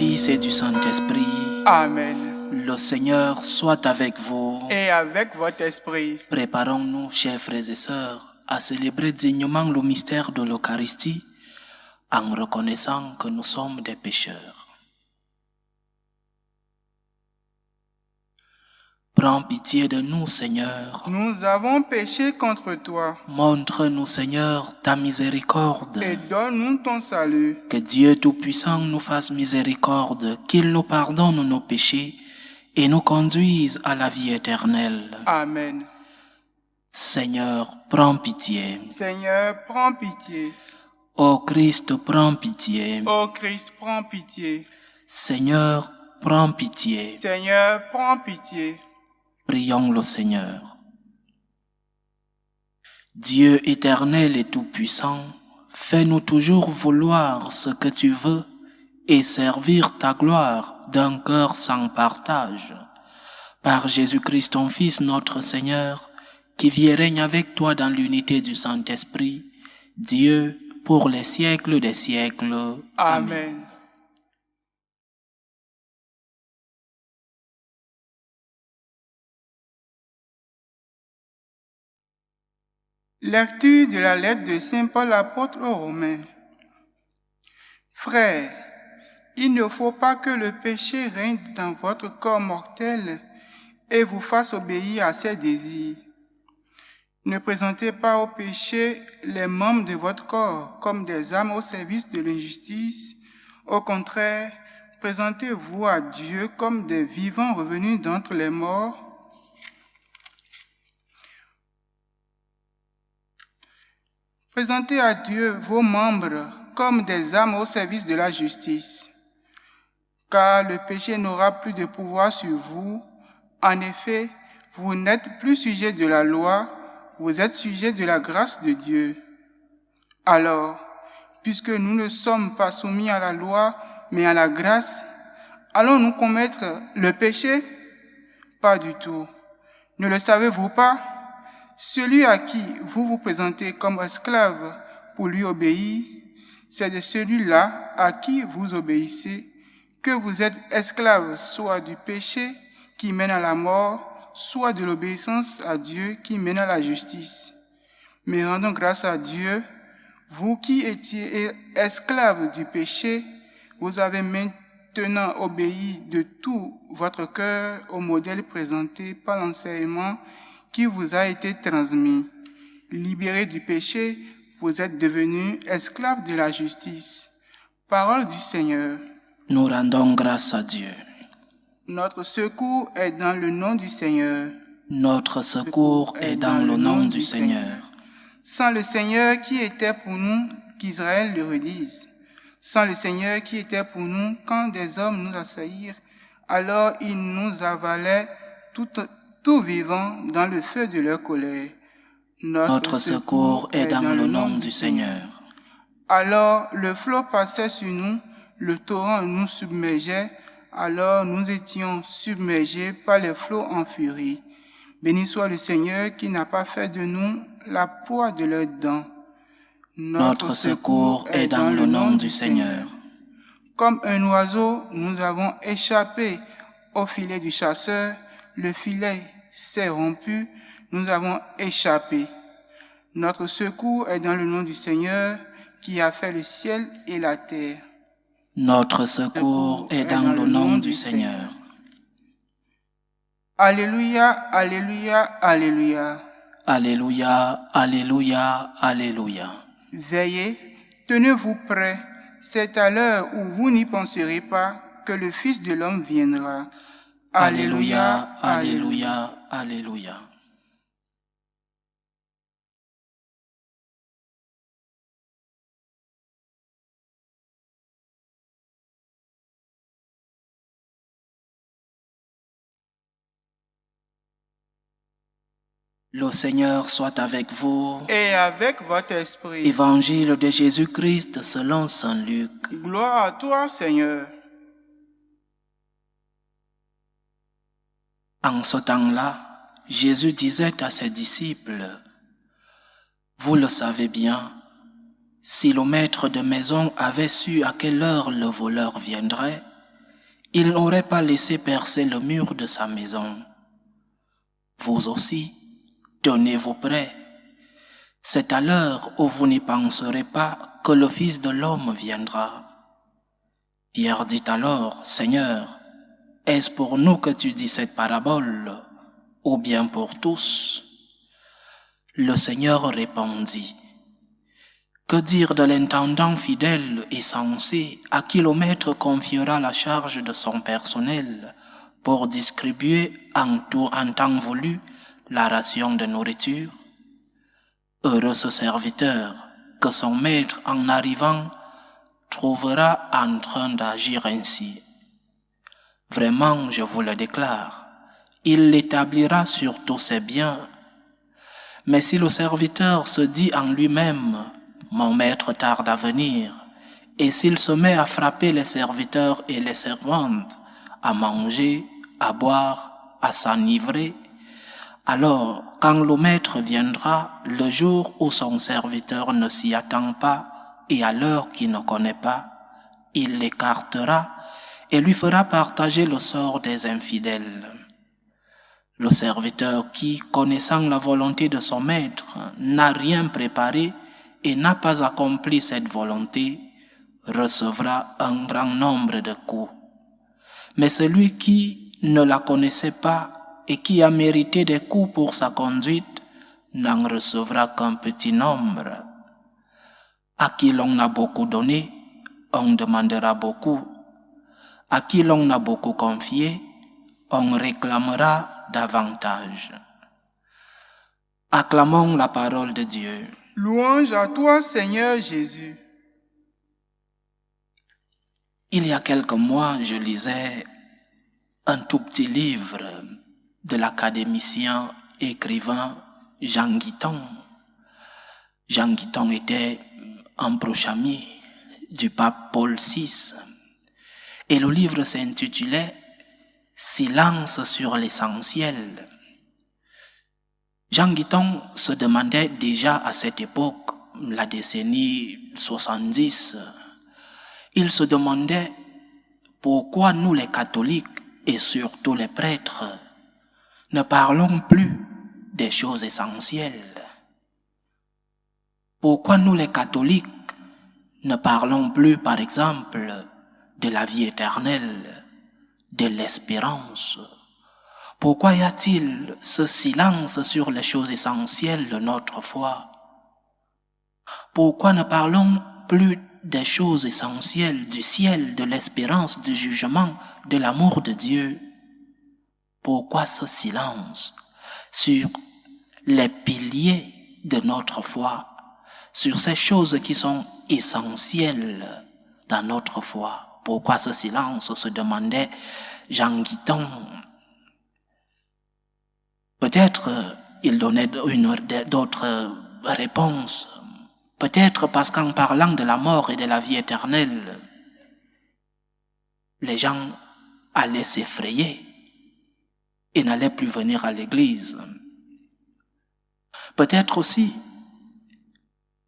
Fils et du Saint-Esprit. Amen. Le Seigneur soit avec vous. Et avec votre esprit. Préparons-nous, chers frères et sœurs, à célébrer dignement le mystère de l'Eucharistie en reconnaissant que nous sommes des pécheurs. Prends pitié de nous, Seigneur. Nous avons péché contre toi. Montre-nous, Seigneur, ta miséricorde. Et donne-nous ton salut. Que Dieu Tout-Puissant nous fasse miséricorde, qu'il nous pardonne nos péchés et nous conduise à la vie éternelle. Amen. Seigneur, prends pitié. Seigneur, prends pitié. Ô Christ, prends pitié. Ô Christ, prends pitié. Seigneur, prends pitié. Seigneur, prends pitié. Prions le Seigneur. Dieu éternel et tout-puissant, fais-nous toujours vouloir ce que tu veux et servir ta gloire d'un cœur sans partage. Par Jésus-Christ, ton Fils, notre Seigneur, qui vit et règne avec toi dans l'unité du Saint-Esprit, Dieu, pour les siècles des siècles. Amen. Lecture de la lettre de Saint Paul apôtre aux Romains. Frères, il ne faut pas que le péché règne dans votre corps mortel et vous fasse obéir à ses désirs. Ne présentez pas au péché les membres de votre corps comme des armes au service de l'injustice. Au contraire, présentez-vous à Dieu comme des vivants revenus d'entre les morts. Présentez à Dieu vos membres comme des armes au service de la justice, car le péché n'aura plus de pouvoir sur vous. En effet, vous n'êtes plus sujet de la loi, vous êtes sujet de la grâce de Dieu. Alors, puisque nous ne sommes pas soumis à la loi, mais à la grâce, allons-nous commettre le péché? Pas du tout. Ne le savez-vous pas? Celui à qui vous vous présentez comme esclave pour lui obéir, c'est de celui-là à qui vous obéissez que vous êtes esclave soit du péché qui mène à la mort, soit de l'obéissance à Dieu qui mène à la justice. Mais rendons grâce à Dieu, vous qui étiez esclaves du péché, vous avez maintenant obéi de tout votre cœur au modèle présenté par l'enseignement qui vous a été transmis. Libérés du péché, vous êtes devenus esclaves de la justice. Parole du Seigneur. Nous rendons grâce à Dieu. Notre secours est dans le nom du Seigneur. Notre secours est dans le nom du Seigneur. Sans le Seigneur qui était pour nous, qu'Israël le redise. Sans le Seigneur qui était pour nous, quand des hommes nous assaillirent, alors ils nous avalaient tout vivant dans le feu de leur colère. Notre secours est dans le nom du Seigneur. Alors le flot passait sur nous, le torrent nous submergeait, alors nous étions submergés par les flots en furie. Béni soit le Seigneur qui n'a pas fait de nous la proie de leurs dents. Notre secours est dans le nom du Seigneur. Comme un oiseau, nous avons échappé au filet du chasseur, le filet s'est rompu, nous avons échappé. Notre secours est dans le nom du Seigneur qui a fait le ciel et la terre. Notre secours est dans le nom du Seigneur. Alléluia, alléluia, alléluia. Alléluia, alléluia, alléluia. Veillez, tenez-vous prêts, c'est à l'heure où vous n'y penserez pas que le Fils de l'homme viendra. Alléluia, alléluia, alléluia. Le Seigneur soit avec vous. Et avec votre esprit. Évangile de Jésus-Christ selon saint Luc. Gloire à toi, Seigneur. En ce temps-là, Jésus disait à ses disciples, « Vous le savez bien, si le maître de maison avait su à quelle heure le voleur viendrait, il n'aurait pas laissé percer le mur de sa maison. Vous aussi, tenez-vous prêts. C'est à l'heure où vous n'y penserez pas que le Fils de l'homme viendra. Pierre dit alors, Seigneur, est-ce pour nous que tu dis cette parabole, ou bien pour tous? Le Seigneur répondit, que dire de l'intendant fidèle et sensé à qui le maître confiera la charge de son personnel pour distribuer en temps voulu la ration de nourriture? Heureux ce serviteur que son maître en arrivant trouvera en train d'agir ainsi. Vraiment, je vous le déclare, il l'établira sur tous ses biens. Mais si le serviteur se dit en lui-même, mon maître tarde à venir, et s'il se met à frapper les serviteurs et les servantes, à manger, à boire, à s'enivrer, alors, quand le maître viendra, le jour où son serviteur ne s'y attend pas et à l'heure qu'il ne connaît pas, il l'écartera et lui fera partager le sort des infidèles. Le serviteur qui, connaissant la volonté de son maître, n'a rien préparé et n'a pas accompli cette volonté, recevra un grand nombre de coups. Mais celui qui ne la connaissait pas et qui a mérité des coups pour sa conduite, n'en recevra qu'un petit nombre. À qui l'on a beaucoup donné, on demandera beaucoup. À qui l'on a beaucoup confié, on réclamera davantage. Acclamons la parole de Dieu. Louange à toi, Seigneur Jésus. Il y a quelques mois, je lisais un tout petit livre de l'académicien écrivain Jean Guiton. Jean Guiton était un proche ami du pape Paul VI. Et le livre s'intitulait « Silence sur l'essentiel ». Jean Guiton se demandait déjà à cette époque, la décennie 70, il se demandait pourquoi nous les catholiques et surtout les prêtres ne parlons plus des choses essentielles. Pourquoi nous les catholiques ne parlons plus, par exemple, de la vie éternelle, de l'espérance? Pourquoi y a-t-il ce silence sur les choses essentielles de notre foi? Pourquoi ne parlons plus des choses essentielles du ciel, de l'espérance, du jugement, de l'amour de Dieu? Pourquoi ce silence sur les piliers de notre foi, sur ces choses qui sont essentielles dans notre foi? Pourquoi ce silence, se demandait Jean Guiton. Peut-être il donnait d'autres réponses. Peut-être parce qu'en parlant de la mort et de la vie éternelle, les gens allaient s'effrayer et n'allaient plus venir à l'église. Peut-être aussi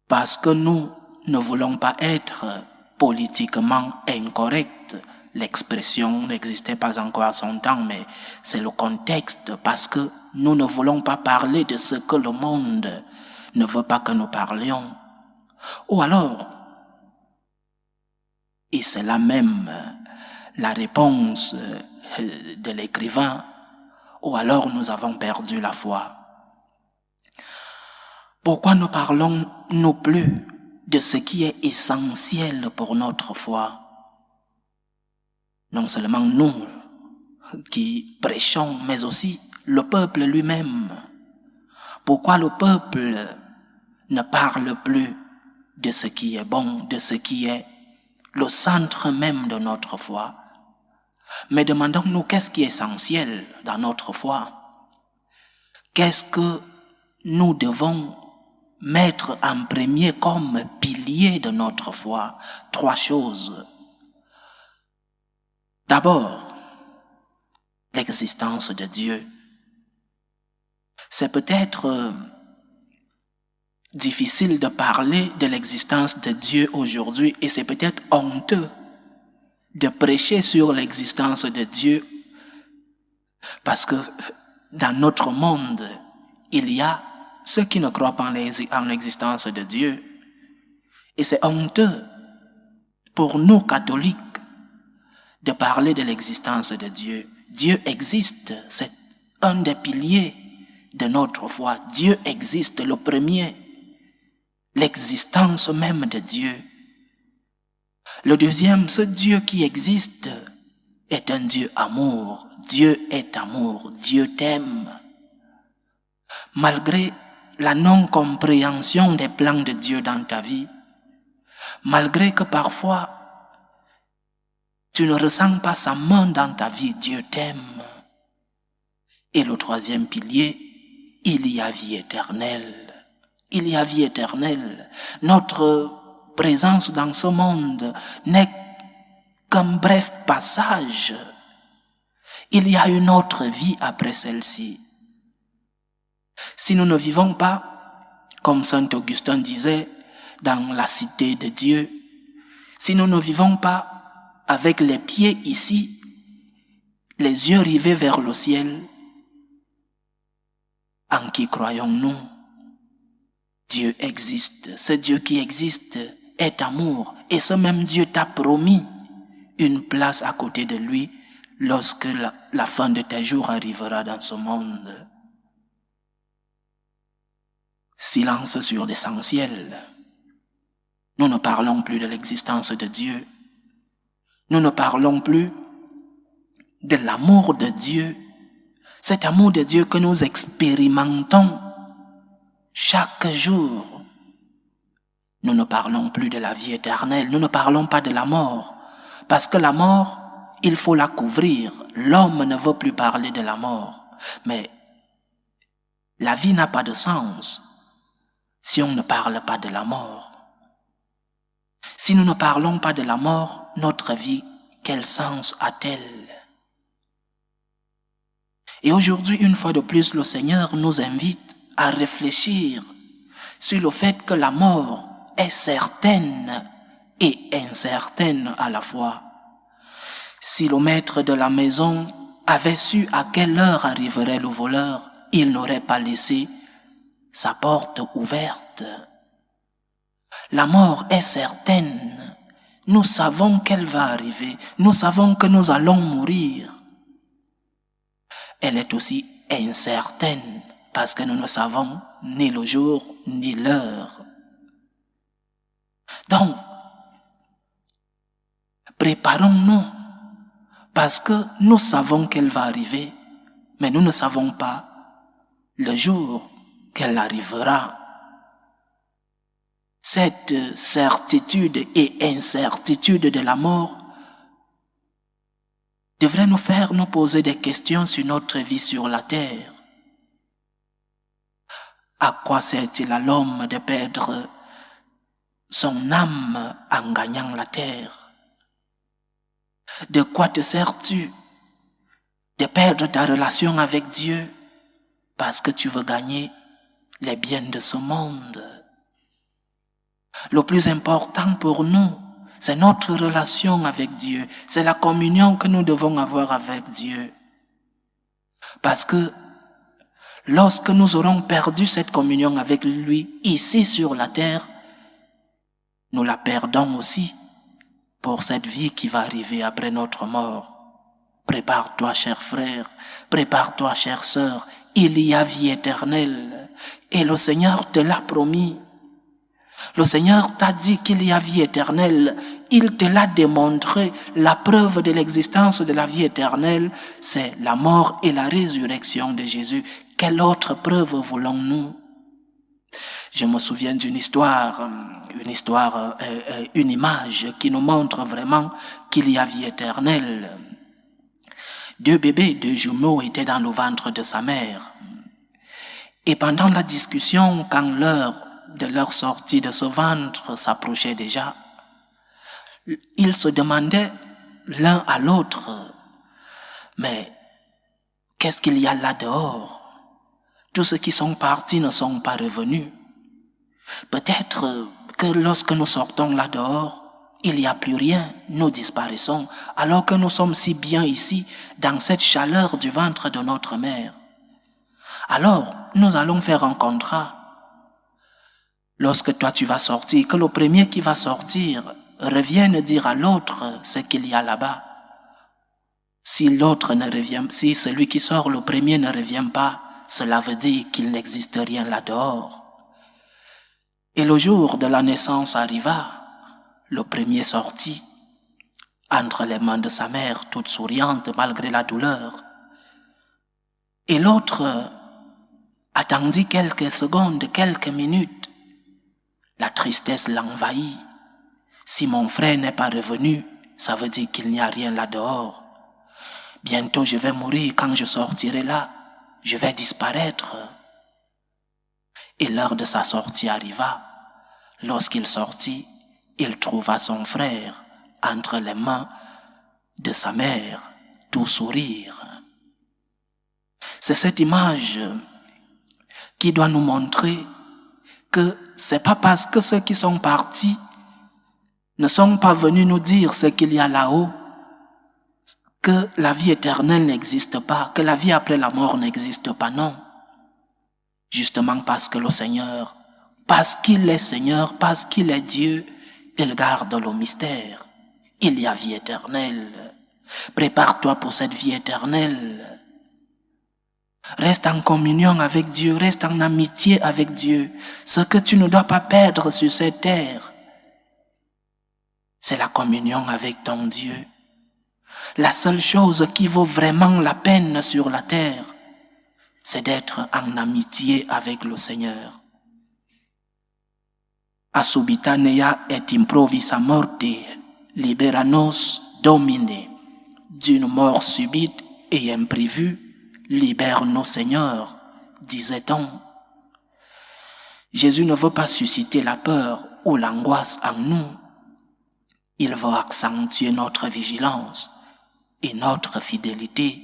parce que nous ne voulons pas être politiquement incorrects. L'expression n'existait pas encore à son temps, mais c'est le contexte, parce que nous ne voulons pas parler de ce que le monde ne veut pas que nous parlions. Ou alors, et c'est là même la réponse de l'écrivain, ou alors nous avons perdu la foi. Pourquoi ne parlons-nous plus de ce qui est essentiel pour notre foi? Non seulement nous qui prêchons, mais aussi le peuple lui-même. Pourquoi le peuple ne parle plus de ce qui est bon, de ce qui est le centre même de notre foi? Mais demandons-nous qu'est-ce qui est essentiel dans notre foi? Qu'est-ce que nous devons mettre en premier comme pilier de notre foi? 3 choses. D'abord, l'existence de Dieu. C'est peut-être difficile de parler de l'existence de Dieu aujourd'hui et c'est peut-être honteux de prêcher sur l'existence de Dieu, parce que dans notre monde, il y a ceux qui ne croient pas en l'existence de Dieu. Et c'est honteux pour nous catholiques de parler de l'existence de Dieu. Dieu existe, c'est un des piliers de notre foi. Dieu existe, le premier, l'existence même de Dieu. Le deuxième, ce Dieu qui existe est un Dieu amour. Dieu est amour, Dieu t'aime. Malgré la non-compréhension des plans de Dieu dans ta vie, malgré que parfois tu ne ressens pas sa main dans ta vie, Dieu t'aime. Et le troisième pilier, il y a vie éternelle. Il y a vie éternelle. Notre présence dans ce monde n'est qu'un bref passage. Il y a une autre vie après celle-ci. Si nous ne vivons pas, comme saint Augustin disait, dans la cité de Dieu, si nous ne vivons pas avec les pieds ici, les yeux rivés vers le ciel, en qui croyons-nous? Dieu existe. Ce Dieu qui existe est amour. Et ce même Dieu t'a promis une place à côté de lui lorsque la fin de tes jours arrivera dans ce monde. Silence sur l'essentiel. Nous ne parlons plus de l'existence de Dieu. Nous ne parlons plus de l'amour de Dieu. Cet amour de Dieu que nous expérimentons chaque jour. Nous ne parlons plus de la vie éternelle. Nous ne parlons pas de la mort. Parce que la mort, il faut la couvrir. L'homme ne veut plus parler de la mort. Mais la vie n'a pas de sens si on ne parle pas de la mort. Si nous ne parlons pas de la mort, notre vie, quel sens a-t-elle? Et aujourd'hui, une fois de plus, le Seigneur nous invite à réfléchir sur le fait que la mort est certaine et incertaine à la fois. Si le maître de la maison avait su à quelle heure arriverait le voleur, il n'aurait pas laissé sa porte ouverte. La mort est certaine. Nous savons qu'elle va arriver. Nous savons que nous allons mourir. Elle est aussi incertaine parce que nous ne savons ni le jour ni l'heure. Donc, préparons-nous parce que nous savons qu'elle va arriver, mais nous ne savons pas le jour qu'elle arrivera. Cette certitude et incertitude de la mort devrait nous faire nous poser des questions sur notre vie sur la terre. À quoi sert-il à l'homme de perdre son âme en gagnant la terre? De quoi te sers-tu de perdre ta relation avec Dieu parce que tu veux gagner les biens de ce monde? Le plus important pour nous, c'est notre relation avec Dieu. C'est la communion que nous devons avoir avec Dieu. Parce que lorsque nous aurons perdu cette communion avec lui ici sur la terre, nous la perdons aussi pour cette vie qui va arriver après notre mort. Prépare-toi, cher frère, prépare-toi, chère sœur, il y a vie éternelle et le Seigneur te l'a promis. Le Seigneur t'a dit qu'il y a vie éternelle. Il te l'a démontré. La preuve de l'existence de la vie éternelle, c'est la mort et la résurrection de Jésus. Quelle autre preuve voulons-nous? Je me souviens d'une une image qui nous montre vraiment qu'il y a vie éternelle. 2 bébés, 2 jumeaux étaient dans le ventre de sa mère. Et pendant la discussion, quand l'heure de leur sortie de ce ventre s'approchait déjà, ils se demandaient l'un à l'autre, mais qu'est-ce qu'il y a là dehors? Tous ceux qui sont partis ne sont pas revenus. Peut-être que lorsque nous sortons là dehors, il n'y a plus rien, nous disparaissons, alors que nous sommes si bien ici, dans cette chaleur du ventre de notre mère. Alors, nous allons faire un contrat. Lorsque toi tu vas sortir, que le premier qui va sortir revienne dire à l'autre ce qu'il y a là-bas. Si l'autre ne revient, si celui qui sort le premier ne revient pas, cela veut dire qu'il n'existe rien là dehors. Et le jour de la naissance arriva, le premier sortit, entre les mains de sa mère, toute souriante malgré la douleur. Et l'autre attendit quelques secondes, quelques minutes. La tristesse l'envahit. Si mon frère n'est pas revenu, ça veut dire qu'il n'y a rien là dehors. Bientôt je vais mourir, quand je sortirai là, je vais disparaître. Et l'heure de sa sortie arriva. Lorsqu'il sortit, il trouva son frère entre les mains de sa mère, tout sourire. C'est cette image qui doit nous montrer que c'est pas parce que ceux qui sont partis ne sont pas venus nous dire ce qu'il y a là-haut que la vie éternelle n'existe pas, que la vie après la mort n'existe pas, non. Justement parce que le Seigneur, parce qu'il est Seigneur, parce qu'il est Dieu, il garde le mystère. Il y a vie éternelle. Prépare-toi pour cette vie éternelle. Reste en communion avec Dieu, reste en amitié avec Dieu. Ce que tu ne dois pas perdre sur cette terre, c'est la communion avec ton Dieu. La seule chose qui vaut vraiment la peine sur la terre, c'est d'être en amitié avec le Seigneur. A subitanea et improvisa morte, libera-nos Domine. D'une mort subite et imprévue, libère-nous Seigneur, disait-on. Jésus ne veut pas susciter la peur ou l'angoisse en nous. Il veut accentuer notre vigilance et notre fidélité.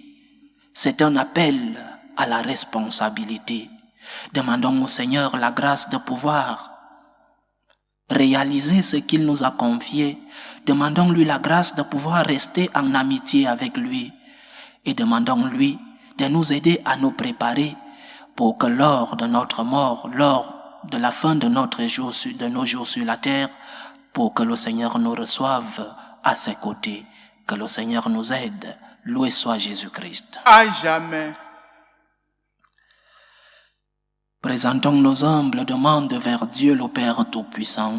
C'est un appel à la responsabilité. Demandons au Seigneur la grâce de pouvoir réaliser ce qu'il nous a confié. Demandons-lui la grâce de pouvoir rester en amitié avec lui. Et demandons-lui de nous aider à nous préparer pour que lors de notre mort, lors de la fin de nos jours sur la terre, pour que le Seigneur nous reçoive à ses côtés. Que le Seigneur nous aide. Loué soit Jésus-Christ. À jamais. Présentons nos humbles demandes vers Dieu le Père Tout-Puissant,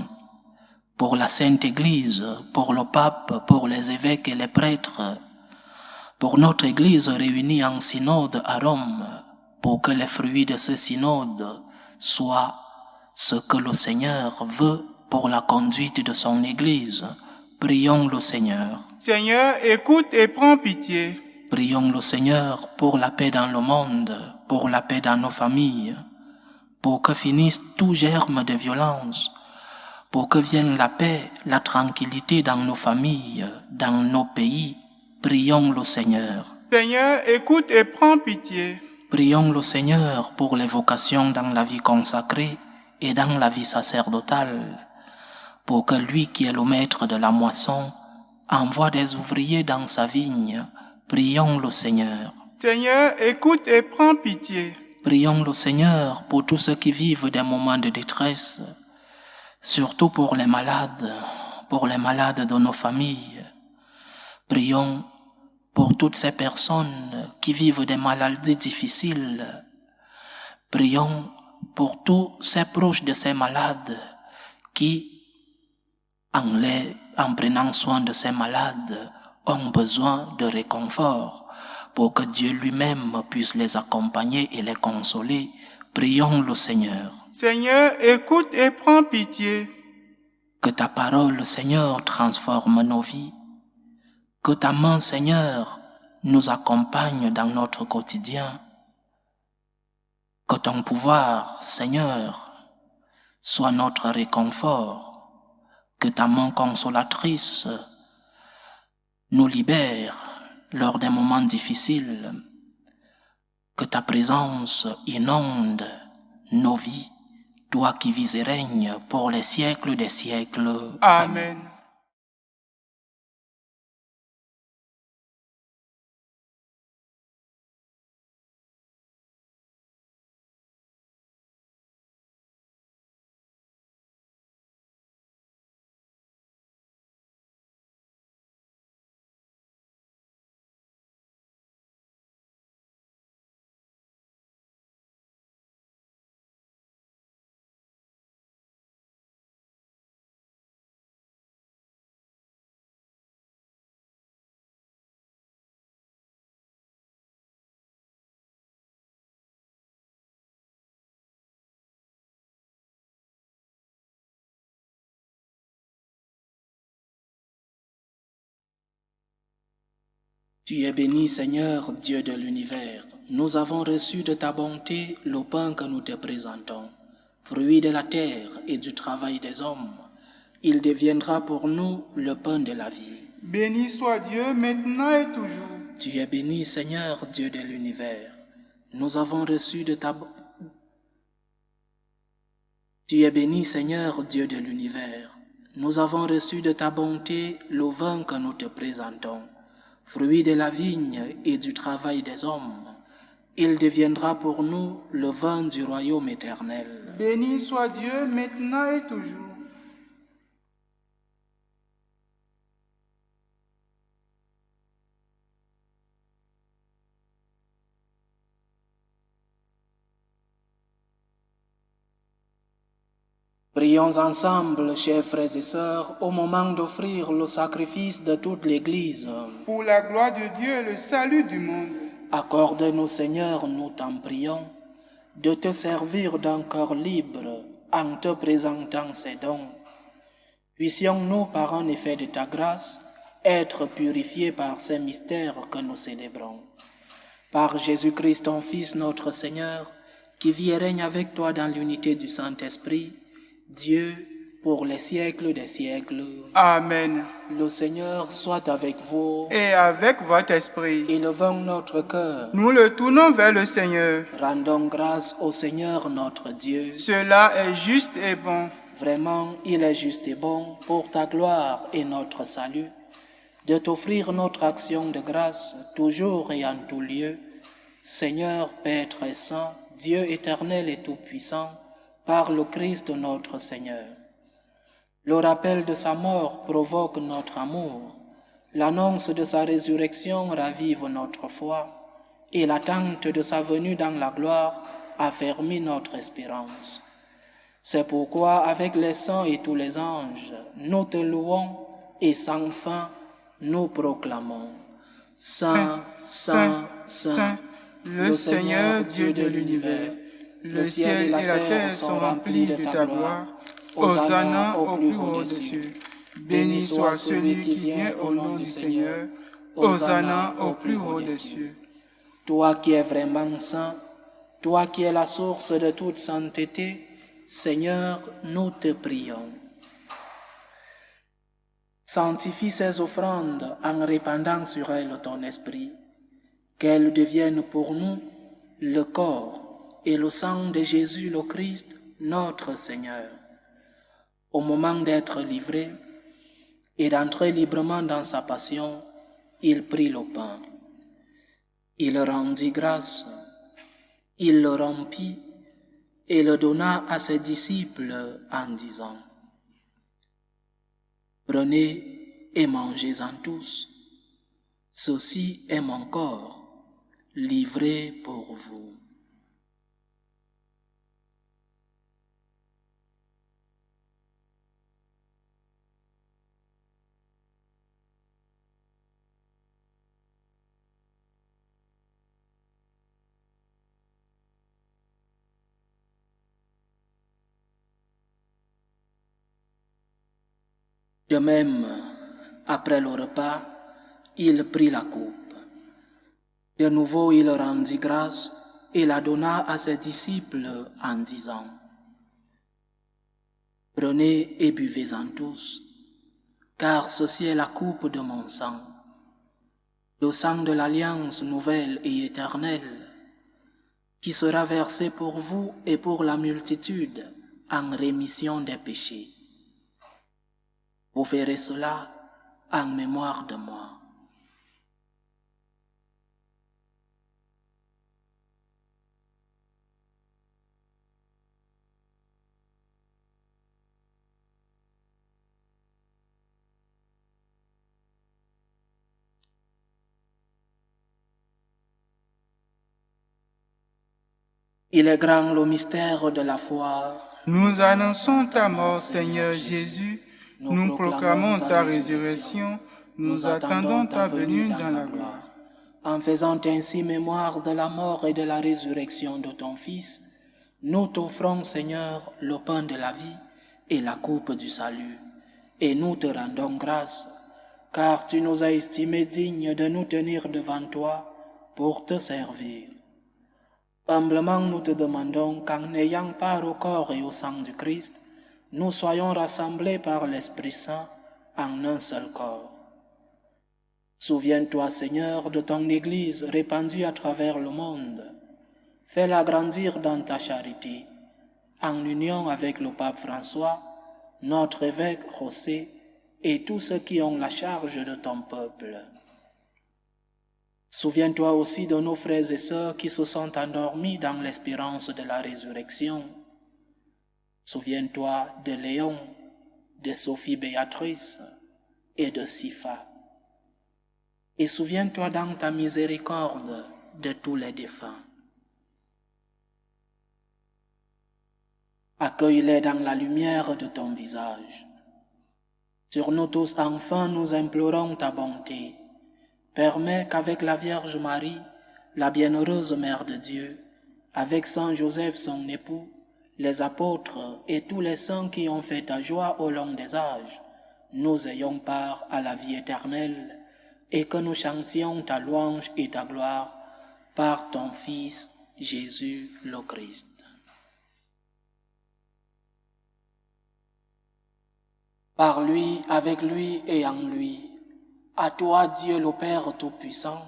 pour la Sainte Église, pour le Pape, pour les évêques et les prêtres, pour notre Église réunie en synode à Rome, pour que les fruits de ce synode soient ce que le Seigneur veut pour la conduite de son Église. Prions le Seigneur. Seigneur, écoute et prends pitié. Prions le Seigneur pour la paix dans le monde, pour la paix dans nos familles, pour que finisse tout germe de violence, pour que vienne la paix, la tranquillité dans nos familles, dans nos pays. Prions le Seigneur. Seigneur, écoute et prends pitié. Prions le Seigneur pour les vocations dans la vie consacrée et dans la vie sacerdotale, pour que lui qui est le maître de la moisson envoie des ouvriers dans sa vigne. Prions le Seigneur. Seigneur, écoute et prends pitié. Prions le Seigneur pour tous ceux qui vivent des moments de détresse, surtout pour les malades de nos familles. Prions pour toutes ces personnes qui vivent des maladies difficiles. Prions pour tous ces proches de ces malades qui, en prenant soin de ces malades, ont besoin de réconfort, pour que Dieu lui-même puisse les accompagner et les consoler. Prions le Seigneur. Seigneur, écoute et prends pitié. Que ta parole, Seigneur, transforme nos vies. Que ta main, Seigneur, nous accompagne dans notre quotidien. Que ton pouvoir, Seigneur, soit notre réconfort. Que ta main consolatrice nous libère lors des moments difficiles. Que ta présence inonde nos vies, toi qui vis et règnes pour les siècles des siècles. Amen. Tu es béni, Seigneur, Dieu de l'univers. Nous avons reçu de ta bonté le pain que nous te présentons, fruit de la terre et du travail des hommes. Il deviendra pour nous le pain de la vie. Béni soit Dieu maintenant et toujours. Tu es béni, Seigneur, Dieu de l'univers. Nous avons reçu de ta Tu es béni, Seigneur, Dieu de l'univers. Nous avons reçu de ta bonté le vin que nous te présentons, fruit de la vigne et du travail des hommes. Il deviendra pour nous le vin du royaume éternel. Béni soit Dieu maintenant et toujours. Prions ensemble, chers frères et sœurs, au moment d'offrir le sacrifice de toute l'Église. Pour la gloire de Dieu et le salut du monde. Accorde-nous, Seigneur, nous t'en prions, de te servir d'un cœur libre en te présentant ces dons. Puissions-nous, par un effet de ta grâce, être purifiés par ces mystères que nous célébrons. Par Jésus-Christ, ton Fils, notre Seigneur, qui vit et règne avec toi dans l'unité du Saint-Esprit, Dieu, pour les siècles des siècles. Amen. Le Seigneur soit avec vous. Et avec votre esprit. Élevons notre cœur. Nous le tournons vers le Seigneur. Rendons grâce au Seigneur notre Dieu. Cela est juste et bon. Vraiment, il est juste et bon, pour ta gloire et notre salut, de t'offrir notre action de grâce, toujours et en tout lieu. Seigneur, Père très saint, Dieu éternel et tout-puissant, par le Christ notre Seigneur. Le rappel de sa mort provoque notre amour, l'annonce de sa résurrection ravive notre foi, et l'attente de sa venue dans la gloire affermit notre espérance. C'est pourquoi, avec les saints et tous les anges, nous te louons et sans fin nous proclamons. Saint, Saint, Saint, le Seigneur Dieu de l'univers. Le ciel et la terre sont remplis de ta gloire. Hosanna au plus haut des cieux. Béni soit celui qui vient au nom du Seigneur. Hosanna au plus haut des cieux. Toi qui es vraiment saint, toi qui es la source de toute sainteté, Seigneur, nous te prions. Sanctifie ces offrandes en répandant sur elles ton esprit, qu'elles deviennent pour nous le corps et le sang de Jésus le Christ, notre Seigneur. Au moment d'être livré et d'entrer librement dans sa passion, il prit le pain. Il rendit grâce, il le rompit et le donna à ses disciples en disant : « Prenez et mangez-en tous. Ceci est mon corps, livré pour vous. » De même, après le repas, il prit la coupe. De nouveau, il rendit grâce et la donna à ses disciples en disant : « Prenez et buvez-en tous, car ceci est la coupe de mon sang, le sang de l'alliance nouvelle et éternelle, qui sera versé pour vous et pour la multitude en rémission des péchés. Vous ferez cela en mémoire de moi. » Il est grand le mystère de la foi. Nous annonçons ta mort, Seigneur Jésus. Nous proclamons ta résurrection. Nous attendons ta venue dans la gloire. En faisant ainsi mémoire de la mort et de la résurrection de ton Fils, nous t'offrons, Seigneur, le pain de la vie et la coupe du salut. Et nous te rendons grâce, car tu nous as estimés dignes de nous tenir devant toi pour te servir. Humblement nous te demandons qu'en ayant part au corps et au sang du Christ, nous soyons rassemblés par l'Esprit Saint en un seul corps. Souviens-toi, Seigneur, de ton Église répandue à travers le monde. Fais-la grandir dans ta charité, en union avec le pape François, notre évêque José et tous ceux qui ont la charge de ton peuple. Souviens-toi aussi de nos frères et sœurs qui se sont endormis dans l'espérance de la résurrection. Souviens-toi de Léon, de Sophie Béatrice et de Sifa. Et souviens-toi dans ta miséricorde de tous les défunts. Accueille-les dans la lumière de ton visage. Sur nous tous, enfin, nous implorons ta bonté. Permets qu'avec la Vierge Marie, la bienheureuse Mère de Dieu, avec Saint Joseph son époux, les apôtres et tous les saints qui ont fait ta joie au long des âges, nous ayons part à la vie éternelle et que nous chantions ta louange et ta gloire par ton Fils Jésus le Christ. Par lui, avec lui et en lui, à toi Dieu le Père Tout-Puissant,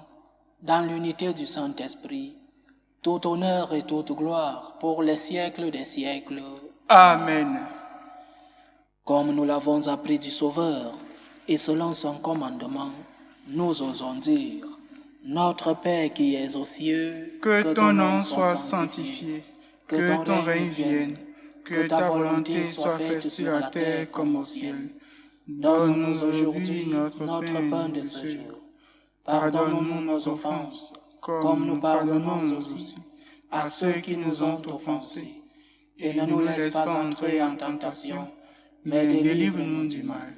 dans l'unité du Saint-Esprit, tout honneur et toute gloire pour les siècles des siècles. Amen. Comme nous l'avons appris du Sauveur, et selon son commandement, nous osons dire, Notre Père qui es aux cieux, que ton nom soit sanctifié, que ton règne vienne, que ta volonté soit faite sur la terre comme au ciel. Donne-nous aujourd'hui notre pain de ce jour. Pardonne-nous nos offenses, comme nous pardonnons aussi à ceux qui nous ont offensés. Et ne nous laisse pas entrer en tentation, mais délivre-nous du mal.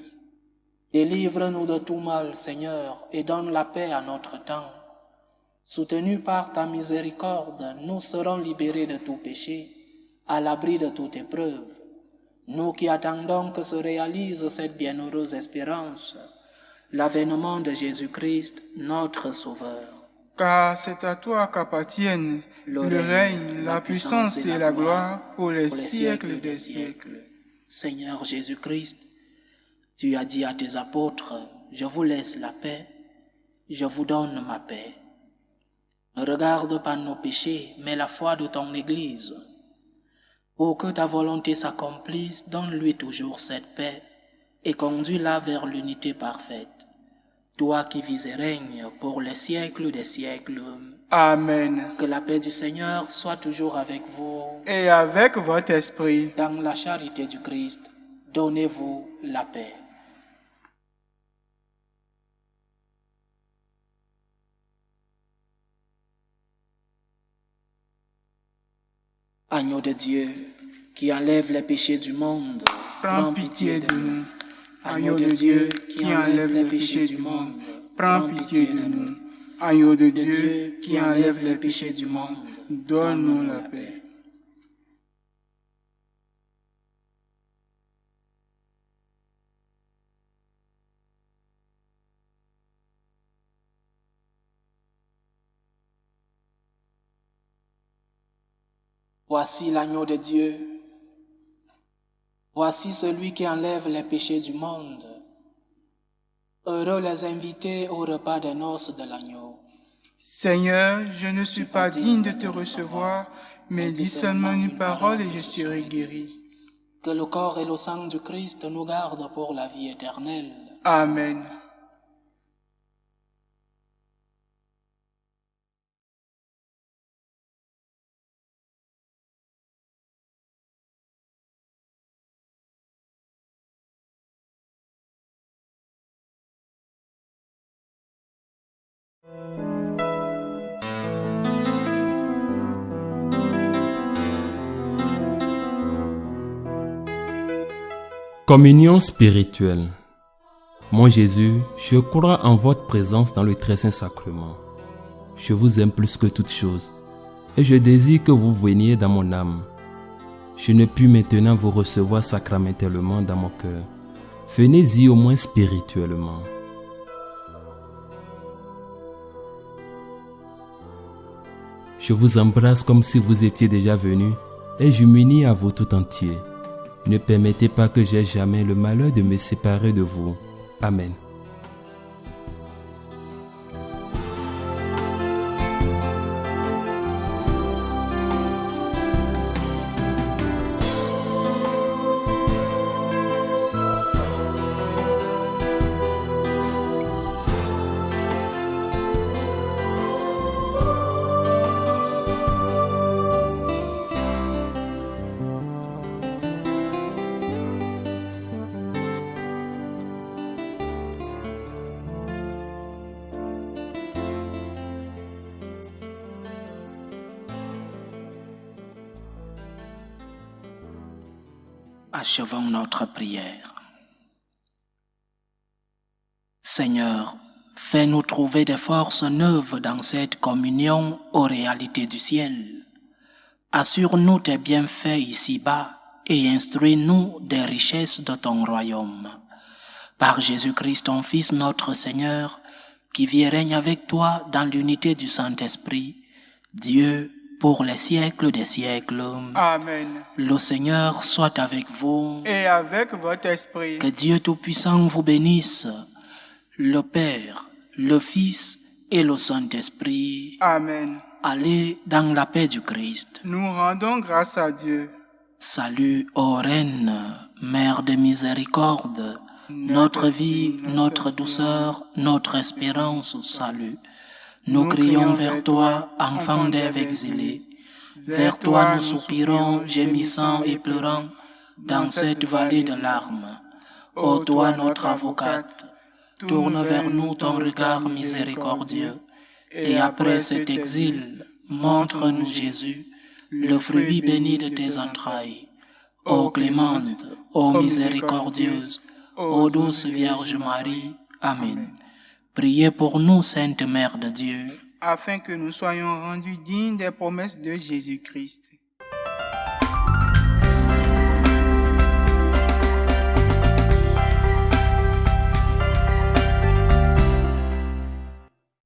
Délivre-nous de tout mal, Seigneur, et donne la paix à notre temps. Soutenus par ta miséricorde, nous serons libérés de tout péché, à l'abri de toute épreuve. Nous qui attendons que se réalise cette bienheureuse espérance, l'avènement de Jésus-Christ, notre Sauveur. Car c'est à toi qu'appartiennent le règne, la puissance et la gloire pour les siècles des siècles. Seigneur Jésus-Christ, tu as dit à tes apôtres, « Je vous laisse la paix, je vous donne ma paix. » Ne regarde pas nos péchés, mais la foi de ton Église. Pour que ta volonté s'accomplisse, donne-lui toujours cette paix et conduis-la vers l'unité parfaite. Toi qui vis et règnes pour les siècles des siècles. Amen. Que la paix du Seigneur soit toujours avec vous. Et avec votre esprit. Dans la charité du Christ, donnez-vous la paix. Agneau de Dieu, qui enlève les péchés du monde, prends pitié de nous. Agneau de Dieu, qui enlève les péchés du monde, prends pitié de nous. Agneau de Dieu, qui enlève les péchés du monde, donne-nous la paix. Voici l'agneau de Dieu. Voici celui qui enlève les péchés du monde. Heureux les invités au repas des noces de l'agneau. Seigneur, je ne suis pas digne de te recevoir, mais dis seulement une parole et je serai guéri. Que le corps et le sang du Christ nous gardent pour la vie éternelle. Amen. Communion spirituelle. Mon Jésus, je crois en votre présence dans le très saint sacrement. Je vous aime plus que toute chose et je désire que vous veniez dans mon âme. Je ne puis maintenant vous recevoir sacramentellement dans mon cœur. Venez-y au moins spirituellement. Je vous embrasse comme si vous étiez déjà venu et je m'unis à vous tout entier. Ne permettez pas que j'aie jamais le malheur de me séparer de vous. Amen. Achevons notre prière. Seigneur, fais-nous trouver des forces neuves dans cette communion aux réalités du ciel. Assure-nous tes bienfaits ici-bas et instruis-nous des richesses de ton royaume. Par Jésus-Christ, ton Fils, notre Seigneur, qui vit et règne avec toi dans l'unité du Saint-Esprit, Dieu, pour les siècles des siècles. Amen. Le Seigneur soit avec vous. Et avec votre esprit. Que Dieu Tout-Puissant vous bénisse, le Père, le Fils et le Saint-Esprit. Amen. Allez dans la paix du Christ. Nous rendons grâce à Dieu. Salut, ô Reine, Mère de miséricorde, notre vie, notre douceur, notre espérance au salut. Nous crions vers toi, enfant d'Ève exilés. Vers toi nous soupirons, gémissant et pleurant, dans cette vallée de larmes. Ô toi notre avocate, tourne vers nous ton regard miséricordieux, et après cet exil, montre-nous Jésus, le fruit béni de tes entrailles. Ô clémente, ô miséricordieuse, ô douce Vierge Marie. Amen. Priez pour nous, Sainte Mère de Dieu, afin que nous soyons rendus dignes des promesses de Jésus-Christ.